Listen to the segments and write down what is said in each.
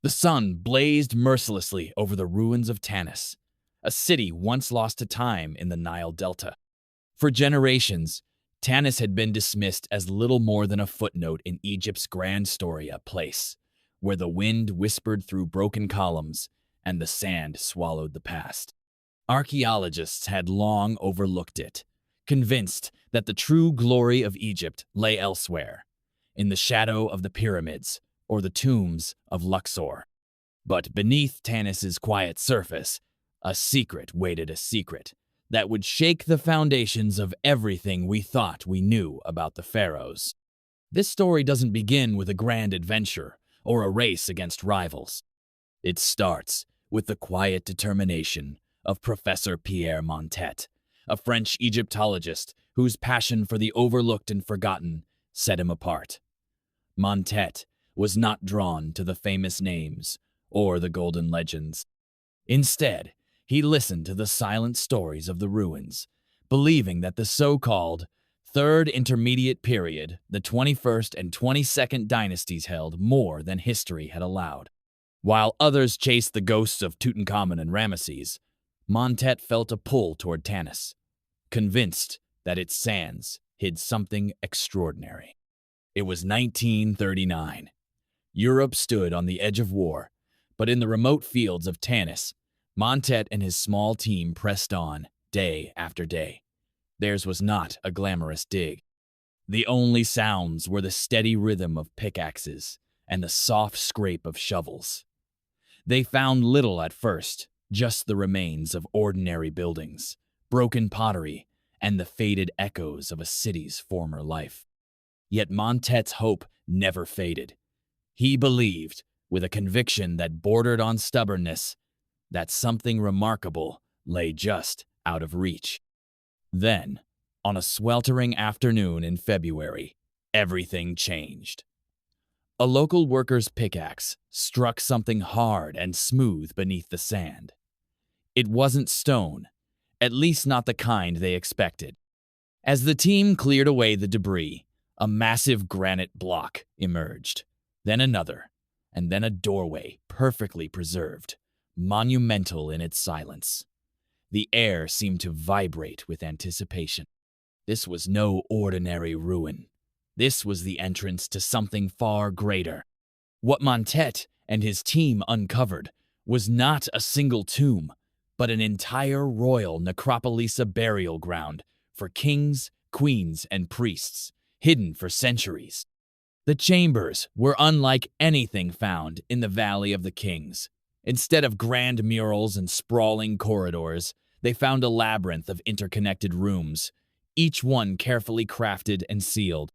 The sun blazed mercilessly over the ruins of Tanis, a city once lost to time in the Nile Delta. For generations, Tanis had been dismissed as little more than a footnote in Egypt's grand story, a place where the wind whispered through broken columns and the sand swallowed the past. Archaeologists had long overlooked it, convinced that the true glory of Egypt lay elsewhere, in the shadow of the pyramids or the tombs of Luxor. But beneath Tanis's quiet surface, a secret waited, a secret that would shake the foundations of everything we thought we knew about the pharaohs. This story doesn't begin with a grand adventure or a race against rivals. It starts with the quiet determination of Professor Pierre Montet, a French Egyptologist whose passion for the overlooked and forgotten set him apart. Montet was not drawn to the famous names or the golden legends. Instead, he listened to the silent stories of the ruins, believing that the so-called Third Intermediate Period, the 21st and 22nd dynasties, held more than history had allowed. While others chased the ghosts of Tutankhamun and Ramesses, Montet felt a pull toward Tanis, convinced that its sands hid something extraordinary. It was 1939. Europe stood on the edge of war, but in the remote fields of Tanis, Montet and his small team pressed on, day after day. Theirs was not a glamorous dig. The only sounds were the steady rhythm of pickaxes and the soft scrape of shovels. They found little at first, just the remains of ordinary buildings, broken pottery, and the faded echoes of a city's former life. Yet Montet's hope never faded. He believed, with a conviction that bordered on stubbornness, that something remarkable lay just out of reach. Then, on a sweltering afternoon in February, everything changed. A local worker's pickaxe struck something hard and smooth beneath the sand. It wasn't stone, at least not the kind they expected. As the team cleared away the debris, a massive granite block emerged, then another, and then a doorway perfectly preserved, monumental in its silence. The air seemed to vibrate with anticipation. This was no ordinary ruin. This was the entrance to something far greater. What Montet and his team uncovered was not a single tomb, but an entire royal necropolis, a burial ground for kings, queens, and priests, hidden for centuries. The chambers were unlike anything found in the Valley of the Kings. Instead of grand murals and sprawling corridors, they found a labyrinth of interconnected rooms, each one carefully crafted and sealed.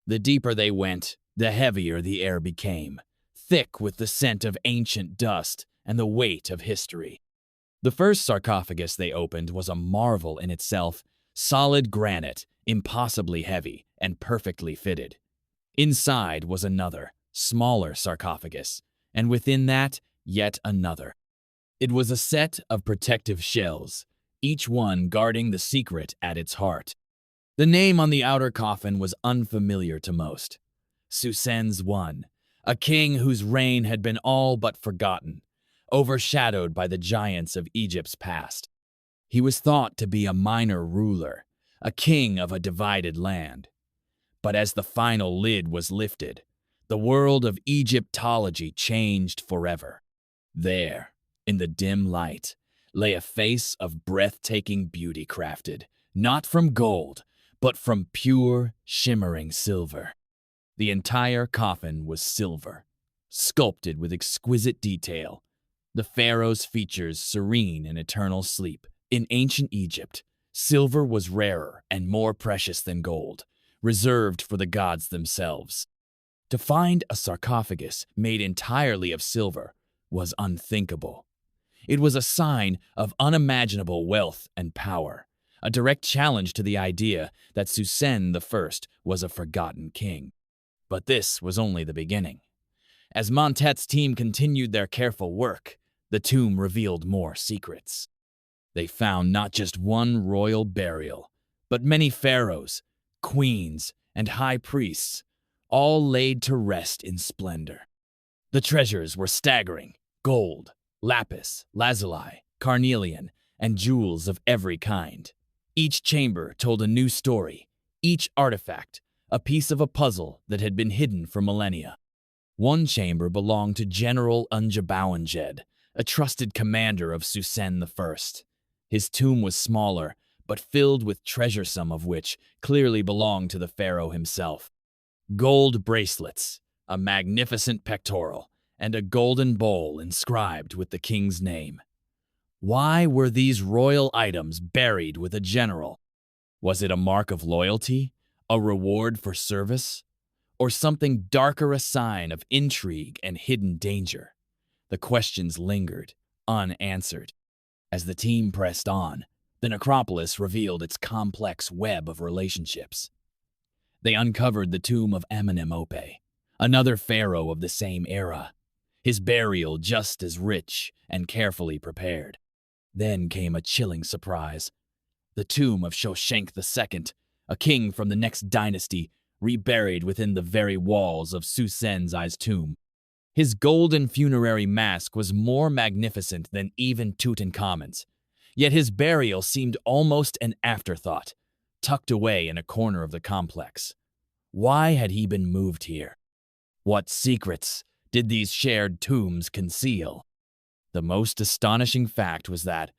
The deeper they went, the heavier the air became, thick with the scent of ancient dust and the weight of history. The first sarcophagus they opened was a marvel in itself, solid granite, impossibly heavy, and perfectly fitted. Inside was another, smaller sarcophagus, and within that, yet another. It was a set of protective shells, each one guarding the secret at its heart. The name on the outer coffin was unfamiliar to most. Psusennes I, a king whose reign had been all but forgotten, overshadowed by the giants of Egypt's past. He was thought to be a minor ruler, a king of a divided land. But as the final lid was lifted, the world of Egyptology changed forever. There, in the dim light, lay a face of breathtaking beauty crafted, not from gold, but from pure, shimmering silver. The entire coffin was silver, sculpted with exquisite detail, the pharaoh's features serene in eternal sleep. In ancient Egypt, silver was rarer and more precious than gold, reserved for the gods themselves. To find a sarcophagus made entirely of silver was unthinkable. It was a sign of unimaginable wealth and power, a direct challenge to the idea that Psusennes I was a forgotten king. But this was only the beginning. As Montet's team continued their careful work, the tomb revealed more secrets. They found not just one royal burial, but many pharaohs, queens, and high priests, all laid to rest in splendor. The treasures were staggering: gold, lapis, lazuli, carnelian, and jewels of every kind. Each chamber told a new story, each artifact a piece of a puzzle that had been hidden for millennia. One chamber belonged to General Unjabawanged, a trusted commander of Psusennes I. His tomb was smaller, but filled with treasure, some of which clearly belonged to the pharaoh himself. Gold bracelets, a magnificent pectoral, and a golden bowl inscribed with the king's name. Why were these royal items buried with a general? Was it a mark of loyalty, a reward for service, or something darker, a sign of intrigue and hidden danger? The questions lingered, unanswered. As the team pressed on, the necropolis revealed its complex web of relationships. They uncovered the tomb of Amenemhotep, another pharaoh of the same era, his burial just as rich and carefully prepared. Then came a chilling surprise: the tomb of Shoshenq II, a king from the next dynasty, reburied within the very walls of Psusennes I's tomb. His golden funerary mask was more magnificent than even Tutankhamun's, yet his burial seemed almost an afterthought, tucked away in a corner of the complex. Why had he been moved here? What secrets did these shared tombs conceal? The most astonishing fact was that,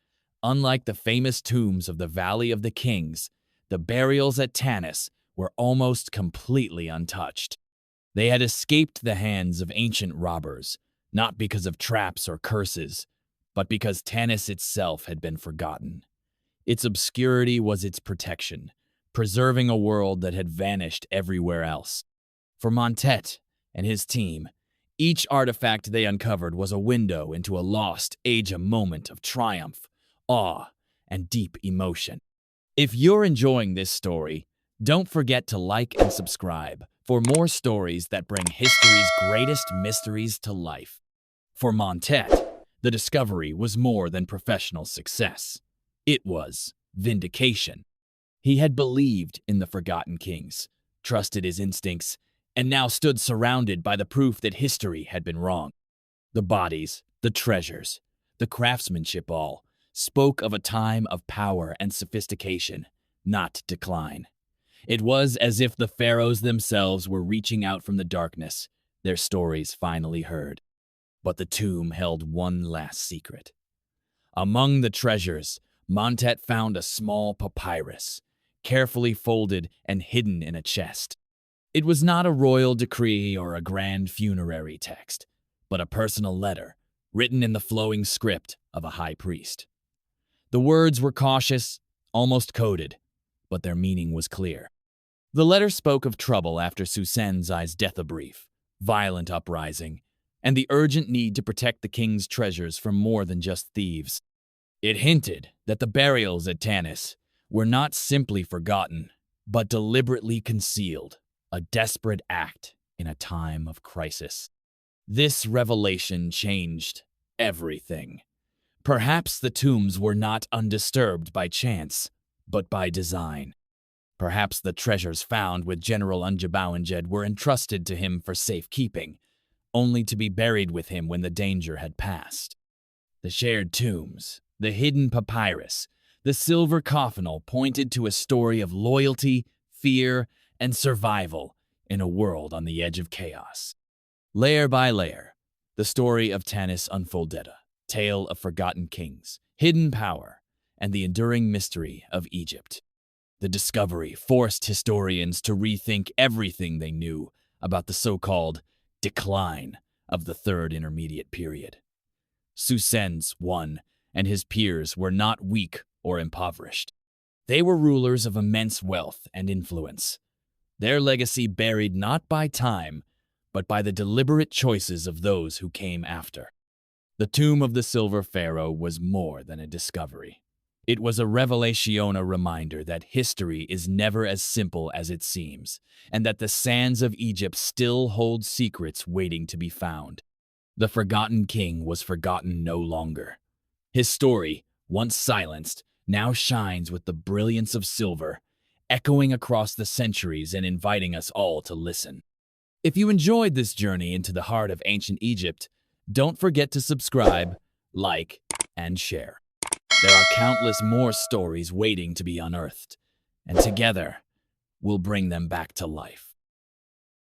unlike the famous tombs of the Valley of the Kings, the burials at Tanis were almost completely untouched. They had escaped the hands of ancient robbers, not because of traps or curses, but because Tanis itself had been forgotten. Its obscurity was its protection, preserving a world that had vanished everywhere else. For Montet and his team, each artifact they uncovered was a window into a lost age, a moment of triumph, awe, and deep emotion. If you're enjoying this story, don't forget to like and subscribe for more stories that bring history's greatest mysteries to life. For Montet, the discovery was more than professional success. It was vindication. He had believed in the forgotten kings, trusted his instincts, and now stood surrounded by the proof that history had been wrong. The bodies, the treasures, the craftsmanship all spoke of a time of power and sophistication, not decline. It was as if the pharaohs themselves were reaching out from the darkness, their stories finally heard. But the tomb held one last secret. Among the treasures, Montet found a small papyrus, carefully folded and hidden in a chest. It was not a royal decree or a grand funerary text, but a personal letter, written in the flowing script of a high priest. The words were cautious, almost coded, but their meaning was clear. The letter spoke of trouble after Psusennes I's death, a brief, violent uprising, and the urgent need to protect the king's treasures from more than just thieves. It hinted that the burials at Tanis were not simply forgotten, but deliberately concealed, a desperate act in a time of crisis. This revelation changed everything. Perhaps the tombs were not undisturbed by chance, but by design. Perhaps the treasures found with General Unjabawanged were entrusted to him for safekeeping, only to be buried with him when the danger had passed. The shared tombs, the hidden papyrus, the silver coffin all pointed to a story of loyalty, fear, and survival in a world on the edge of chaos. Layer by layer, the story of Tanis unfolded, a tale of forgotten kings, hidden power, and the enduring mystery of Egypt. The discovery forced historians to rethink everything they knew about the so-called decline of the Third Intermediate Period. Psusennes I and his peers were not weak or impoverished. They were rulers of immense wealth and influence, their legacy buried not by time, but by the deliberate choices of those who came after. The tomb of the Silver Pharaoh was more than a discovery. It was a revelation, a reminder that history is never as simple as it seems, and that the sands of Egypt still hold secrets waiting to be found. The forgotten king was forgotten no longer. His story, once silenced, now shines with the brilliance of silver, echoing across the centuries and inviting us all to listen. If you enjoyed this journey into the heart of ancient Egypt, don't forget to subscribe, like, and share. There are countless more stories waiting to be unearthed, and together, we'll bring them back to life.